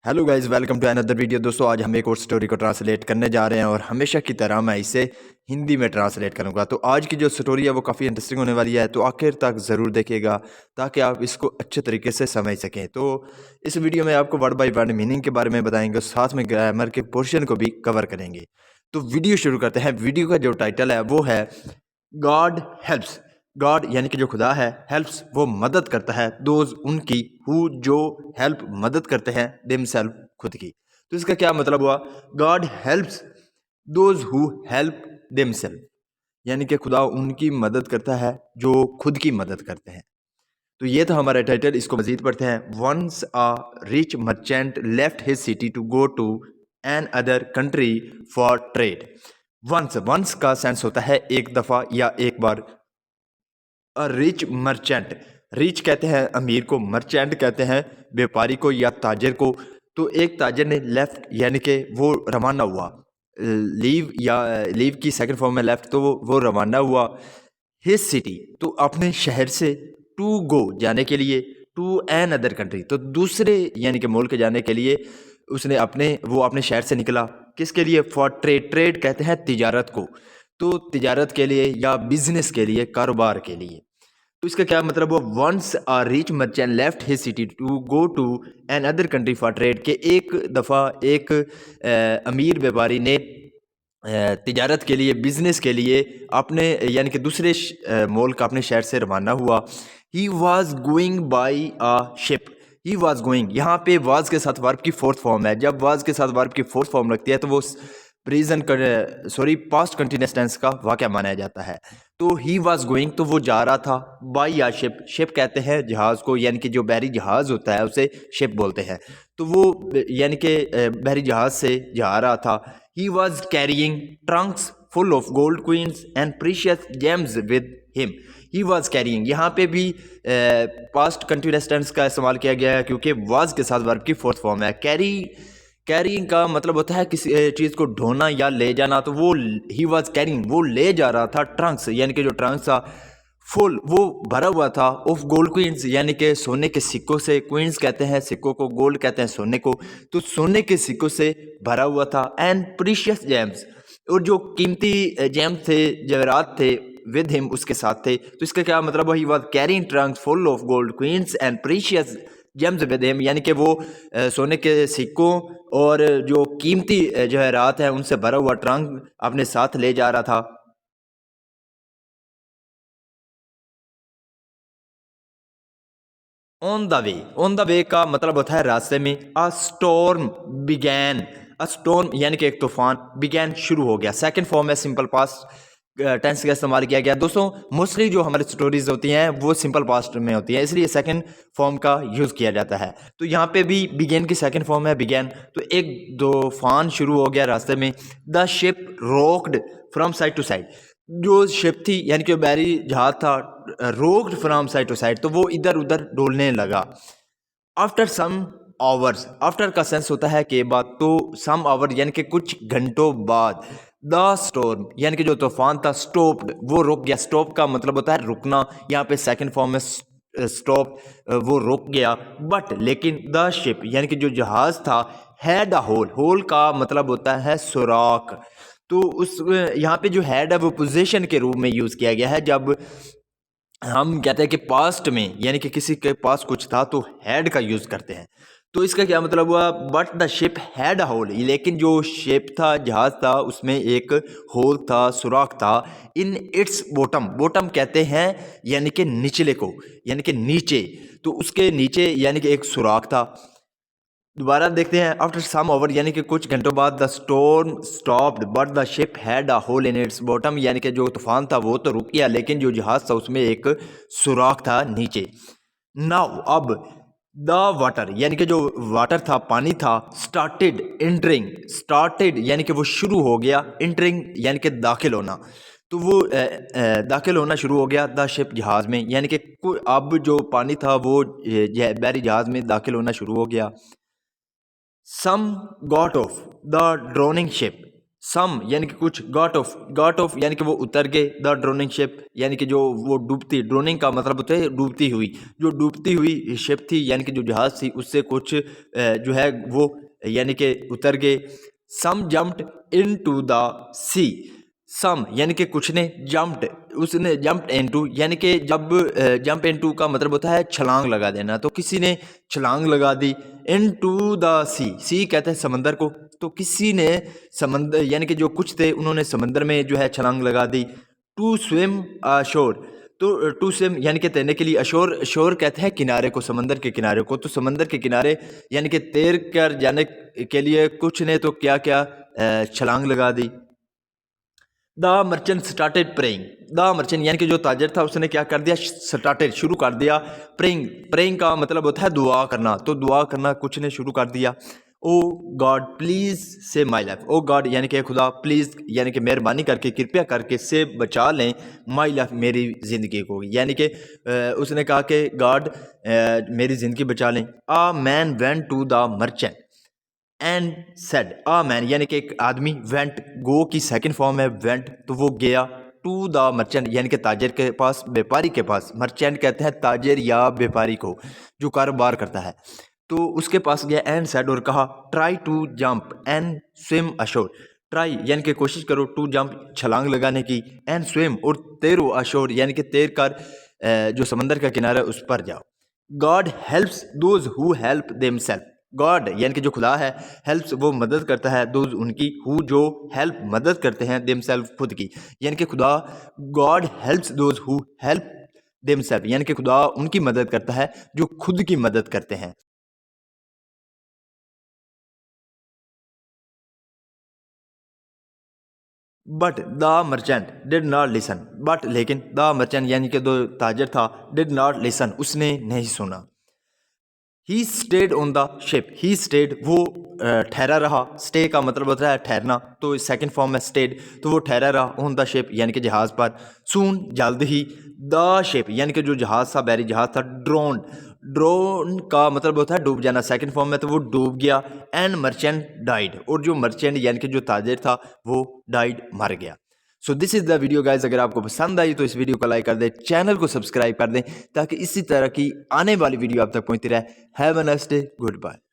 Hello guys, welcome to another video. दोस्तों, आज हम एक और स्टोरी को ट्रांसलेट करने जा रहे हैं और हमेशा की तरह मैं इसे हिंदी में ट्रांसलेट करूंगा। तो आज की जो स्टोरी है वो काफ़ी इंटरेस्टिंग होने वाली है, तो आखिर तक ज़रूर देखिएगा ताकि आप इसको अच्छे तरीके से समझ सकें। तो इस वीडियो में आपको वर्ड बाय वर्ड मीनिंग के बारे में बताएंगे, साथ में ग्रामर के पोर्शन को भी कवर करेंगे। तो वीडियो शुरू करते हैं। वीडियो का जो टाइटल है वो है गॉड हेल्प्स। गॉड यानी कि जो खुदा है, हेल्प्स वो मदद करता है, दोज उनकी, हु जो हेल्प मदद करते हैं, देमसेल्फ खुद की। तो इसका क्या मतलब हुआ? God helps those who help themselves, यानी कि खुदा उनकी मदद करता है जो खुद की मदद करते हैं। तो ये था हमारा टाइटल। इसको मजीद पढ़ते हैं। Once a rich merchant left his city to go to an other country for trade. Once का सेंस होता है एक दफ़ा या एक बार। अ रिच मर्चेंट, रिच कहते हैं अमीर को, मर्चेंट कहते हैं व्यापारी को या ताजर को। तो एक ताजर ने लेफ्ट यानी कि वो रवाना हुआ, लीव या लीव की सेकंड फॉर्म में लेफ्ट, तो वो रवाना हुआ हिज सिटी, तो अपने शहर से, टू गो जाने के लिए, टू एन अदर कंट्री तो दूसरे यानी कि मुल्क जाने के लिए उसने अपने शहर से निकला। किसके लिए? फॉर ट्रेड, ट्रेड कहते हैं तिजारत को। तो तिजारत के लिए या बिजनेस के लिए, कारोबार के लिए। तो इसका क्या मतलब हुआ? Once a rich merchant left his city to go to an other country for trade, के एक दफ़ा एक अमीर व्यापारी ने तिजारत के लिए, बिजनेस के लिए अपने यानी कि दूसरे मुल्क अपने शहर से रवाना हुआ। He was going by a ship. He was going, यहाँ पे वाज के साथ वर्ब की फोर्थ फॉर्म है। जब वाज के साथ वर्ब की फोर्थ फॉर्म लगती है तो वो पास्ट कंटिन्यूअस टेंस का वाक़या माना जाता है। तो ही वॉज गोइंग, तो वो जा रहा था, बाई या शिप, शिप कहते हैं जहाज़ को, यानी कि जो बहरी जहाज़ होता है उसे शिप बोलते हैं। तो वो यानी कि बहरी जहाज़ से जा रहा था। He was carrying Trunks full of gold queen's and precious James with him. He was carrying, यहाँ पे भी पास्ट कंटिन्यूअस टेंस का इस्तेमाल किया गया है क्योंकि वाज के साथ वर्ब की फोर्थ फॉर्म है। कैरिंग का मतलब होता है किसी चीज़ को ढोना या ले जाना। तो वो ही वॉज कैरिंग, वो ले जा रहा था ट्रंक्स, यानी कि जो ट्रंक्स था फुल, वो भरा हुआ था, ऑफ गोल्ड क्वींस, यानी कि सोने के सिक्कों से। क्वींस कहते हैं सिक्कों को, गोल्ड कहते हैं सोने को। तो सोने के सिक्कों से भरा हुआ था। एंड प्रीशियस जेम्स, और जो कीमती जेम्स थे, जवाहरात थे, विद हिम उसके साथ थे। तो इसका क्या मतलब? He was carrying Trunks full of gold queen's and precious James with him, यानी कि वो सोने के सिक्कों और जो कीमती जवाहरात हैं उनसे भरा हुआ ट्रंक अपने साथ ले जा रहा था। ऑन द वे का मतलब होता है रास्ते में। अ स्टॉर्म बिगैन, अ स्टॉर्म यानी कि एक तूफान, बिगैन शुरू हो गया। सेकंड फॉर्म में सिंपल पास्ट टेंस का इस्तेमाल किया गया। दोस्तों, मोस्टली जो हमारी स्टोरीज होती हैं वो सिंपल पास्ट में होती हैं, इसलिए सेकंड फॉर्म का यूज़ किया जाता है। तो यहाँ पे भी बिगेन की सेकंड फॉर्म है बिगैन। तो एक तूफान शुरू हो गया रास्ते में। The ship rocked from side to side, जो शिप थी यानी कि बैरी जहाज था, rocked from side to side, तो वो इधर उधर डोलने लगा। आफ्टर सम आवर्स, आफ्टर का सेंस होता है के बाद, तो सम आवर यानी कि कुछ घंटों बाद। द स्टॉर्म यानी कि जो तूफान था, स्टॉप्ड, वो रुक गया। स्टॉप का मतलब होता है रुकना, यहाँ पे सेकंड फॉर्म में स्टॉप, वो रुक गया। बट लेकिन द शिप यानी कि जो जहाज था, हैड अ होल, होल का मतलब होता है सुराख। तो उस यहाँ पे जो हैड है वो पोजीशन के रूप में यूज़ किया गया है। जब हम कहते हैं कि पास्ट में यानी कि किसी के पास कुछ था तो हैड का यूज़ करते हैं। तो इसका क्या मतलब हुआ? But the ship had a hole, लेकिन जो शिप था, जहाज था, उसमें एक होल था, सुराख था। इन इट्स बॉटम, बॉटम कहते हैं यानी कि निचले को, यानी कि नीचे। तो उसके नीचे यानी कि एक सुराख था। दोबारा देखते हैं। आफ्टर सम ओवर यानी कि कुछ घंटों बाद, the storm stopped but the ship had a hole in its bottom, यानी कि जो तूफान था वो तो रुक गया, लेकिन जो जहाज था उसमें एक सुराख था नीचे। नाउ अब द वाटर यानी कि जो वाटर था, पानी था, स्टार्टेड एंटरिंग, स्टार्टेड यानी कि वो शुरू हो गया, एंटरिंग यानी कि दाखिल होना। तो वो दाखिल होना शुरू हो गया द शिप, जहाज में, यानी कि अब जो पानी था वो बहरी जहाज में दाखिल होना शुरू हो गया। Some got off the drowning ship, some यानी कि कुछ, गॉट ऑफ यानी कि वो उतर गए, द ड्रोनिंग शिप यानी कि जो वो डूबती, ड्रोनिंग का मतलब होता है डूबती हुई, जो डूबती हुई शिप थी यानी कि जो जहाज़ थी उससे कुछ जो है वो यानी कि उतर गए। सम जम्प्ड इनटू द सी, सम यानी कि कुछ ने, जम्प्ड उसने, जम्प्ड इनटू यानी कि जब जंप इनटू का मतलब होता है छलांग लगा देना, तो किसी ने छलांग लगा दी। इनटू द सी, सी कहते हैं समंदर को, तो किसी ने समंदर यानी कि जो कुछ थे उन्होंने समंदर में जो है छलांग लगा दी। टू स्विम अशोर, तो टू स्विम यानी कि तैरने के लिए, अशोर, शोर कहते हैं किनारे को, समंदर के किनारे को, तो समंदर के किनारे यानी कि तैर कर जाने के लिए कुछ ने तो क्या क्या छलांग लगा दी। The merchant started praying, the merchant यानी कि जो ताजर था उसने क्या कर दिया, स्टार्टेड शुरू कर दिया, प्रेइंग, प्रेइंग का मतलब होता है दुआ करना, तो दुआ करना कुछ ने शुरू कर दिया। ओ गॉड प्लीज से माई लाइफ, ओ गॉड यानी कि खुदा, प्लीज यानी कि मेहरबानी करके, कृपया करके, से बचा लें माई लाइफ मेरी ज़िंदगी को, यानी कि उसने कहा कि गॉड मेरी ज़िंदगी बचा लें। A man went to the merchant and said, a man यानी कि एक आदमी, वेंट गो की सेकंड फॉर्म है वेंट, तो वो गया टू द मर्चेंट यानी कि ताजर के पास, व्यापारी के पास, मर्चेंट कहते हैं ताजर या व्यापारी को जो कारोबार करता है, तो उसके पास गया एंड सेड और कहा, try to jump and swim ashore, try यानी कि कोशिश करो, टू जंप छलांग लगाने की, एंड स्विम और तैरो अशोर यानी कि तैर कर जो समंदर का किनारा है उस पर जाओ। God helps those who help themselves, God यानी कि जो खुदा है, हेल्प्स वो मदद करता है, दोज उनकी, हु जो हेल्प मदद करते हैं, देमसेल्फ खुद की, यानी कि खुदा, God helps those who help themselves यानी कि खुदा उनकी मदद करता है जो खुद की मदद करते हैं। But the merchant did not listen, but लेकिन द मर्चेंट यानी कि जो ताजर था, डिड नॉट लिसन उसने नहीं सुना। He stayed on the ship, he stayed वो ठहरा रहा, स्टे का मतलब होता है ठहरना, तो सेकंड फॉर्म है स्टेड, तो वो ठहरा रहा ऑन द शिप यानी कि जहाज़ पर। सून जल्द ही, द शिप यानी कि जो जहाज़ था, बैरी जहाज़ था, ड्रोन, ड्रोन का मतलब होता है डूब जाना, सेकंड फॉर्म में, तो वो डूब गया। एंड मर्चेंट डाइड, और जो मर्चेंट यानी कि जो ताजर था वो डाइड, मर गया। So this is the video guys, अगर आपको पसंद आई तो इस वीडियो को लाइक कर दें, चैनल को सब्सक्राइब कर दें ताकि इसी तरह की आने वाली वीडियो आप तक पहुंचती रहे। Have a nice day, good bye.